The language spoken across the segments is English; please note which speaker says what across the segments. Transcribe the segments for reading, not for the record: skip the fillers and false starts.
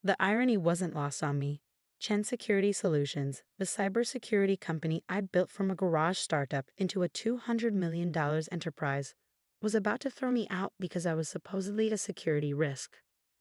Speaker 1: The irony wasn't lost on me. Chen Security Solutions, the cybersecurity company I built from a garage startup into a $200 million enterprise, was about to throw me out because I was supposedly a security risk.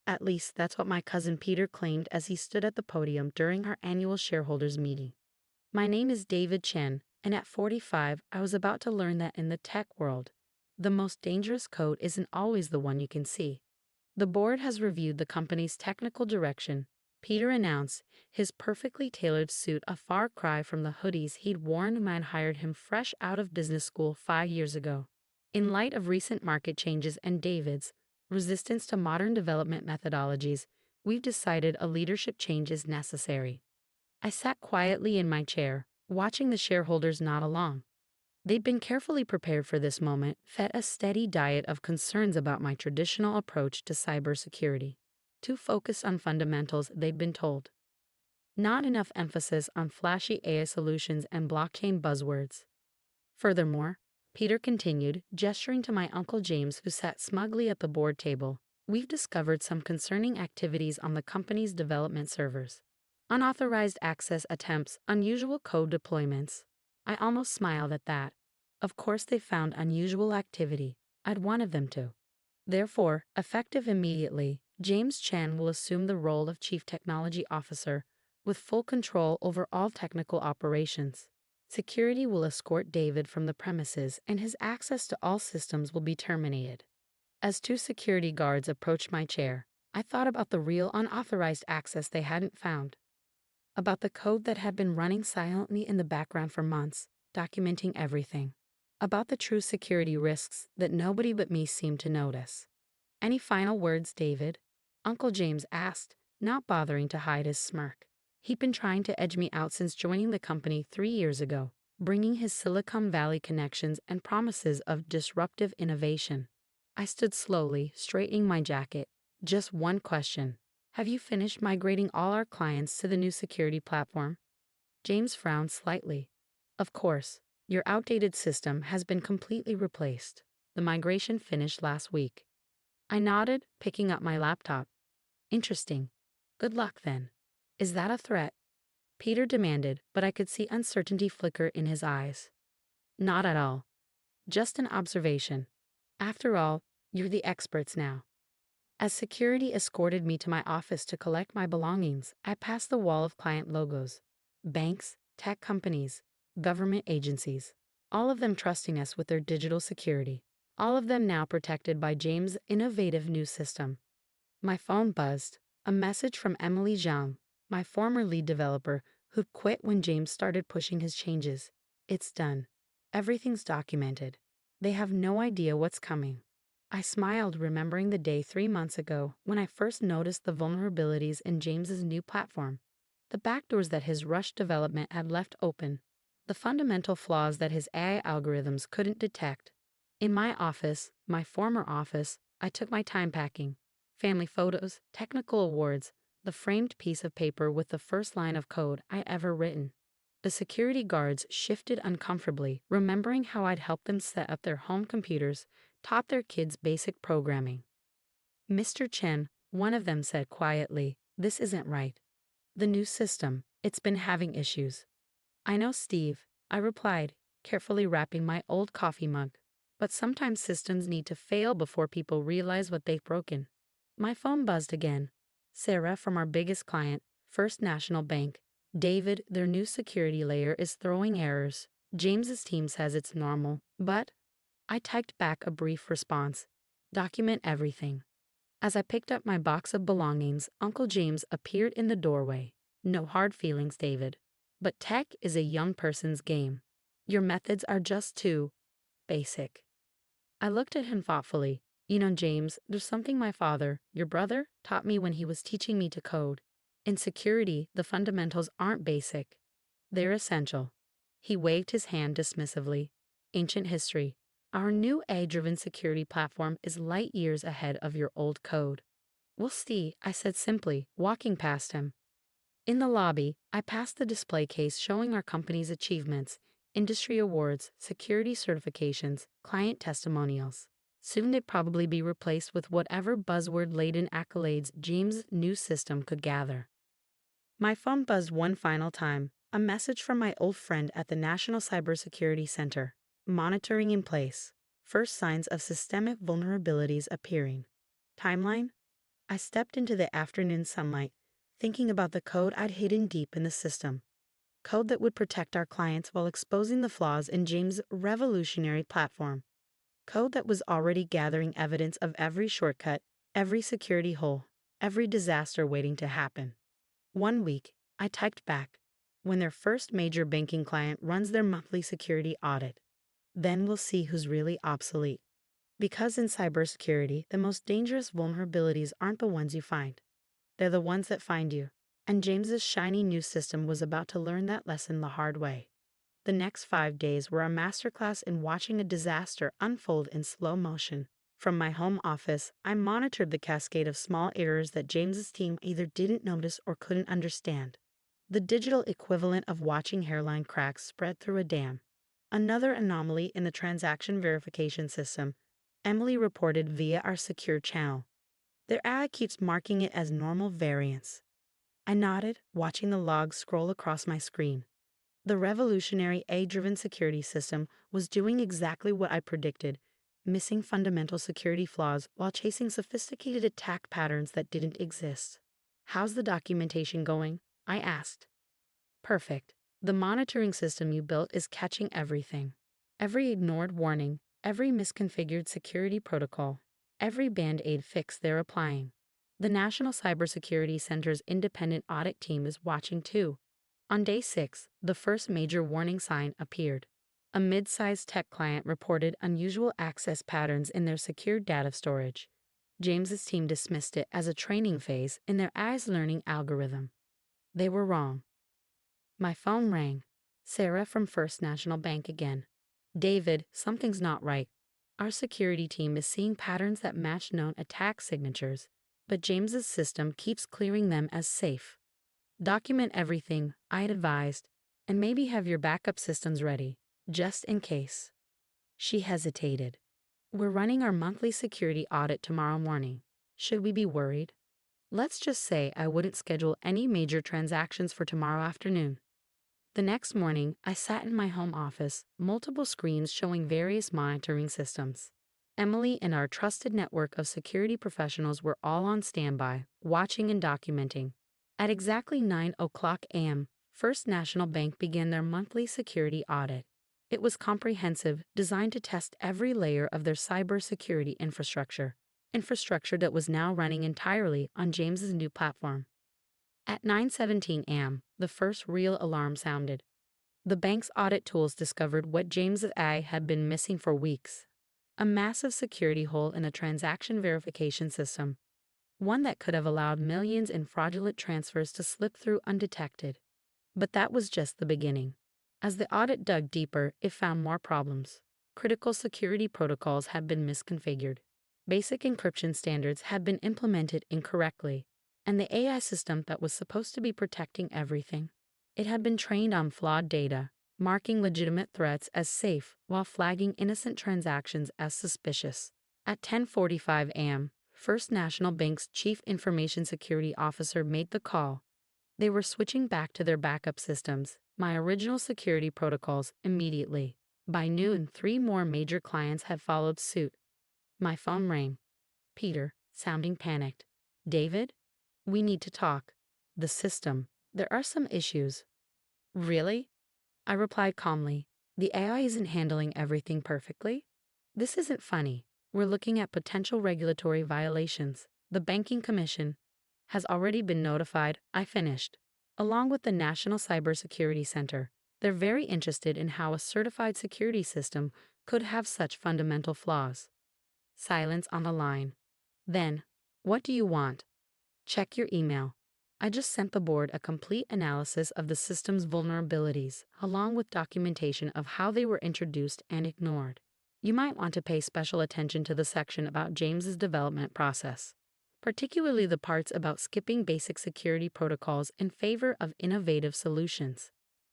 Speaker 1: At least that's what my cousin Peter claimed as he stood at the podium during our annual shareholders meeting. My name is David Chen, and at 45, I was about to learn that in the tech world, the most dangerous code isn't always the one you can see. The board has reviewed the company's technical direction, Peter announced, his perfectly tailored suit a far cry from the hoodies he'd worn when I hired him fresh out of business school 5 years ago. In light of recent market changes and David's resistance to modern development methodologies, we've decided a leadership change is necessary. I sat quietly in my chair, watching the shareholders nod along. They'd been carefully prepared for this moment, fed a steady diet of concerns about my traditional approach to cybersecurity. Too focused on fundamentals, they'd been told. Not enough emphasis on flashy AI solutions and blockchain buzzwords. Furthermore, Peter continued, gesturing to my Uncle James, who sat smugly at the board table, we've discovered some concerning activities on the company's development servers. Unauthorized access attempts, unusual code deployments. I almost smiled at that. Of course they found unusual activity. I'd wanted them to. Therefore, effective immediately, James Chen will assume the role of Chief Technology Officer, with full control over all technical operations. Security will escort David from the premises and his access to all systems will be terminated. As two security guards approached my chair, I thought about the real unauthorized access they hadn't found. About the code that had been running silently in the background for months, documenting everything. About the true security risks that nobody but me seemed to notice. Any final words, David? Uncle James asked, not bothering to hide his smirk. He'd been trying to edge me out since joining the company 3 years ago, bringing his Silicon Valley connections and promises of disruptive innovation. I stood slowly, straightening my jacket. Just one question. Have you finished migrating all our clients to the new security platform? James frowned slightly. Of course, your outdated system has been completely replaced. The migration finished last week. I nodded, picking up my laptop. Interesting. Good luck then. Is that a threat? Peter demanded, but I could see uncertainty flicker in his eyes. Not at all. Just an observation. After all, you're the experts now. As security escorted me to my office to collect my belongings, I passed the wall of client logos. Banks, tech companies, government agencies, all of them trusting us with their digital security. All of them now protected by James' innovative new system. My phone buzzed. A message from Emily Zhang, my former lead developer, who'd quit when James started pushing his changes. It's done. Everything's documented. They have no idea what's coming. I smiled, remembering the day 3 months ago when I first noticed the vulnerabilities in James's new platform. The backdoors that his rushed development had left open. The fundamental flaws that his AI algorithms couldn't detect. In my office, my former office, I took my time packing. Family photos, technical awards, the framed piece of paper with the first line of code I ever written. The security guards shifted uncomfortably, remembering how I'd helped them set up their home computers, taught their kids basic programming. Mr. Chen, one of them said quietly, this isn't right. The new system, it's been having issues. I know, Steve, I replied, carefully wrapping my old coffee mug. But sometimes systems need to fail before people realize what they've broken. My phone buzzed again. Sarah from our biggest client, First National Bank. David, their new security layer is throwing errors. James's team says it's normal, but I typed back a brief response. Document everything. As I picked up my box of belongings, Uncle James appeared in the doorway. No hard feelings, David. But tech is a young person's game. Your methods are just too basic. I looked at him thoughtfully. You know, James, there's something my father, your brother, taught me when he was teaching me to code. In security, the fundamentals aren't basic. They're essential. He waved his hand dismissively. Ancient history. Our new AI-driven security platform is light years ahead of your old code. We'll see, I said simply, walking past him. In the lobby, I passed the display case showing our company's achievements, industry awards, security certifications, client testimonials. Soon they'd probably be replaced with whatever buzzword-laden accolades James' new system could gather. My phone buzzed one final time, a message from my old friend at the National Cybersecurity Center. Monitoring in place. First signs of systemic vulnerabilities appearing. Timeline? I stepped into the afternoon sunlight, thinking about the code I'd hidden deep in the system. Code that would protect our clients while exposing the flaws in James' revolutionary platform. Code that was already gathering evidence of every shortcut, every security hole, every disaster waiting to happen. One week, I typed back, when their first major banking client runs their monthly security audit. Then we'll see who's really obsolete. Because in cybersecurity, the most dangerous vulnerabilities aren't the ones you find. They're the ones that find you. And James's shiny new system was about to learn that lesson the hard way. The next 5 days were a masterclass in watching a disaster unfold in slow motion. From my home office, I monitored the cascade of small errors that James's team either didn't notice or couldn't understand. The digital equivalent of watching hairline cracks spread through a dam. Another anomaly in the transaction verification system, Emily reported via our secure channel. Their AI keeps marking it as normal variance. I nodded, watching the logs scroll across my screen. The revolutionary AI-driven security system was doing exactly what I predicted, missing fundamental security flaws while chasing sophisticated attack patterns that didn't exist. How's the documentation going? I asked. Perfect. The monitoring system you built is catching everything. Every ignored warning, every misconfigured security protocol, every band-aid fix they're applying. The National Cybersecurity Center's independent audit team is watching too. On day 6, the first major warning sign appeared. A mid-sized tech client reported unusual access patterns in their secure data storage. James's team dismissed it as a training phase in their AI's learning algorithm. They were wrong. My phone rang. Sarah from First National Bank again. David, something's not right. Our security team is seeing patterns that match known attack signatures, but James's system keeps clearing them as safe. Document everything, I'd advised, and maybe have your backup systems ready, just in case. She hesitated. We're running our monthly security audit tomorrow morning. Should we be worried? Let's just say I wouldn't schedule any major transactions for tomorrow afternoon. The next morning, I sat in my home office, multiple screens showing various monitoring systems. Emily and our trusted network of security professionals were all on standby, watching and documenting. At exactly 9:00 a.m., First National Bank began their monthly security audit. It was comprehensive, designed to test every layer of their cybersecurity infrastructure that was now running entirely on James's new platform. At 9:17 a.m., the first real alarm sounded. The bank's audit tools discovered what James's AI had been missing for weeks: a massive security hole in the transaction verification system, one that could have allowed millions in fraudulent transfers to slip through undetected. But that was just the beginning. As the audit dug deeper, it found more problems. Critical security protocols had been misconfigured. Basic encryption standards had been implemented incorrectly, and the AI system that was supposed to be protecting everything, it had been trained on flawed data, marking legitimate threats as safe while flagging innocent transactions as suspicious. At 10:45 a.m., First National Bank's Chief Information Security Officer made the call. They were switching back to their backup systems, my original security protocols, immediately. By noon, 3 more major clients had followed suit. My phone rang. Peter, sounding panicked. David? We need to talk. The system. There are some issues. Really? I replied calmly. The AI isn't handling everything perfectly. This isn't funny. We're looking at potential regulatory violations. The Banking Commission has already been notified. I finished. Along with the National Cybersecurity Center. They're very interested in how a certified security system could have such fundamental flaws. Silence on the line. Then, what do you want? Check your email. I just sent the board a complete analysis of the system's vulnerabilities, along with documentation of how they were introduced and ignored. You might want to pay special attention to the section about James's development process, particularly the parts about skipping basic security protocols in favor of innovative solutions.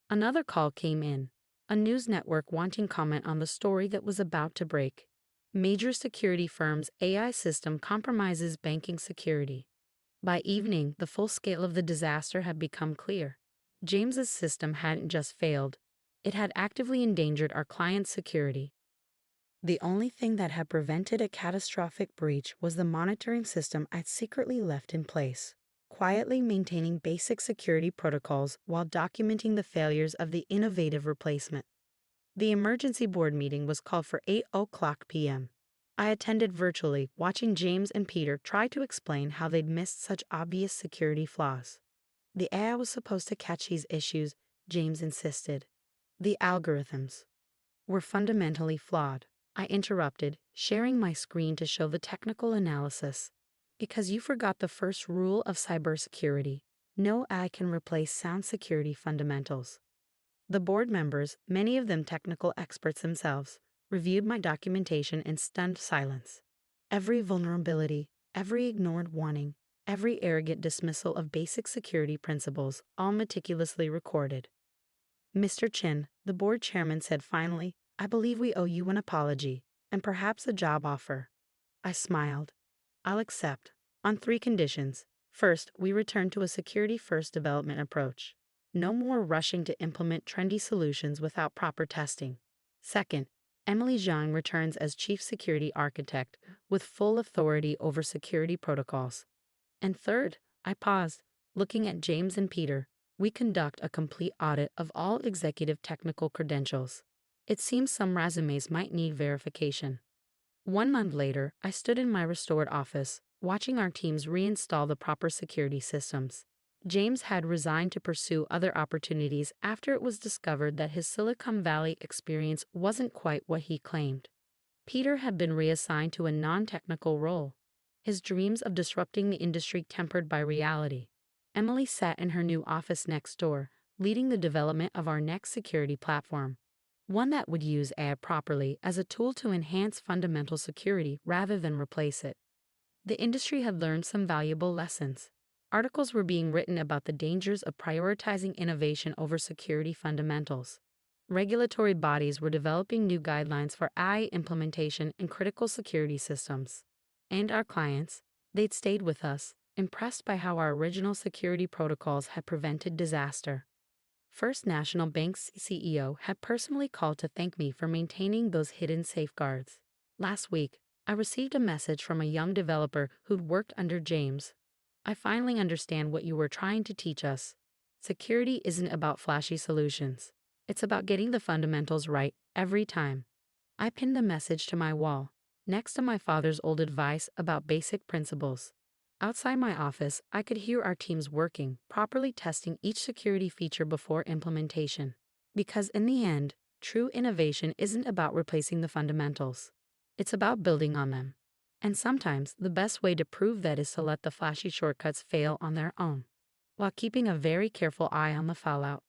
Speaker 1: Another call came in, a news network wanting comment on the story that was about to break. Major security firm's AI system compromises banking security. By evening, the full scale of the disaster had become clear. James's system hadn't just failed, it had actively endangered our client's security. The only thing that had prevented a catastrophic breach was the monitoring system I'd secretly left in place, quietly maintaining basic security protocols while documenting the failures of the innovative replacement. The emergency board meeting was called for 8:00 p.m. I attended virtually, watching James and Peter try to explain how they'd missed such obvious security flaws. The AI was supposed to catch these issues, James insisted. The algorithms were fundamentally flawed. I interrupted, sharing my screen to show the technical analysis. Because you forgot the first rule of cybersecurity. No AI can replace sound security fundamentals. The board members, many of them technical experts themselves, reviewed my documentation in stunned silence. Every vulnerability, every ignored warning, every arrogant dismissal of basic security principles, all meticulously recorded. Mr. Chin, the board chairman said finally, I believe we owe you an apology, and perhaps a job offer. I smiled. I'll accept, on 3 conditions. First, we return to a security-first development approach. No more rushing to implement trendy solutions without proper testing. Second, Emily Zhang returns as Chief Security Architect with full authority over security protocols. And third, I paused, looking at James and Peter. We conduct a complete audit of all executive technical credentials. It seems some resumes might need verification. 1 month later, I stood in my restored office, watching our teams reinstall the proper security systems. James had resigned to pursue other opportunities after it was discovered that his Silicon Valley experience wasn't quite what he claimed. Peter had been reassigned to a non-technical role, his dreams of disrupting the industry tempered by reality. Emily sat in her new office next door, leading the development of our next security platform, one that would use AI properly as a tool to enhance fundamental security rather than replace it. The industry had learned some valuable lessons. Articles were being written about the dangers of prioritizing innovation over security fundamentals. Regulatory bodies were developing new guidelines for AI implementation in critical security systems. And our clients, they'd stayed with us, impressed by how our original security protocols had prevented disaster. First National Bank's CEO had personally called to thank me for maintaining those hidden safeguards. Last week, I received a message from a young developer who'd worked under James. I finally understand what you were trying to teach us. Security isn't about flashy solutions. It's about getting the fundamentals right every time. I pinned the message to my wall, next to my father's old advice about basic principles. Outside my office, I could hear our teams working, properly testing each security feature before implementation. Because in the end, true innovation isn't about replacing the fundamentals. It's about building on them. And sometimes the best way to prove that is to let the flashy shortcuts fail on their own, while keeping a very careful eye on the fallout.